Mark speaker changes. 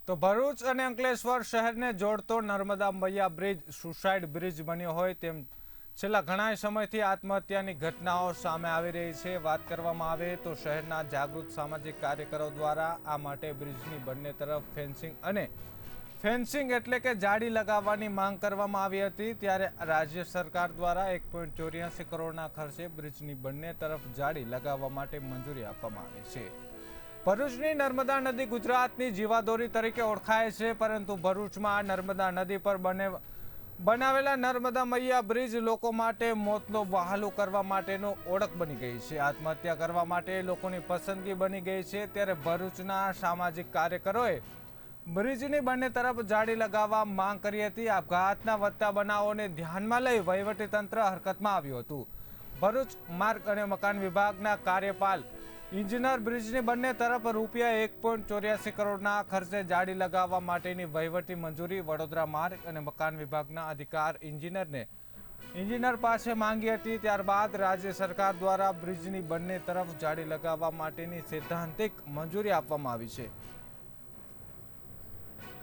Speaker 1: તો ભરૂચ અને અંકલેશ્વર શહેરને જોડતો નર્મદા મૈયા બ્રિજ સુસાઇડ બ્રિજ બન્યો હોય તેમ છેલ્લા ઘણા સમયથી આત્મહત્યાની ઘટનાઓ સામે આવી રહી છે। વાત કરવામાં આવે તો શહેરના જાગૃત સામાજિક કાર્યકરો દ્વારા આ માટે બ્રિજની બંને તરફ ફેન્સિંગ એટલે કે જાળી લગાવવાની માંગ કરવામાં આવી હતી। ત્યારે રાજ્ય સરકાર દ્વારા 1.84 કરોડના ખર્ચે બ્રિજની બંને તરફ જાળી લગાવવા માટે મંજૂરી આપવામાં આવી છે। ભરૂચની નર્મદા નદી ગુજરાતની જીવાદોરી તરીકે ઓળખાય છે, પરંતુ ભરૂચમાં નર્મદા નદી પર બનાવેલા નર્મદા મૈયા બ્રિજ લોકો માટે મોતનો વહાલો કરવા માટેનો ઓળખ બની ગઈ છે। આત્મહત્યા કરવા માટે લોકોની પસંદગી બની ગઈ છે। ત્યારે ભરૂચના સામાજિક કાર્યકરોએ બ્રિજની બંને તરફ જાળી લગાવવા માંગ કરી હતી। આપઘાતના વધતા બનાવોને ધ્યાનમાં લઈ વહીવટીતંત્ર હરકતમાં આવ્યું હતું। ભરૂચ માર્ગ અને મકાન વિભાગના કાર્યપાલ ઇજનેર બ્રિજની બંને તરફ રૂપિયા 1.84 કરોડના ખર્ચે જાળી લગાવવા માટેની વહીવટી મંજૂરી વડોદરા માર્ગ અને મકાન વિભાગના અધિકાર ઇજનેર પાસે માંગી હતી। ત્યારબાદ રાજ્ય સરકાર દ્વારા બ્રિજની બંને તરફ જાળી લગાવવા માટેની સૈદ્ધાંતિક મંજૂરી આપવામાં આવી છે।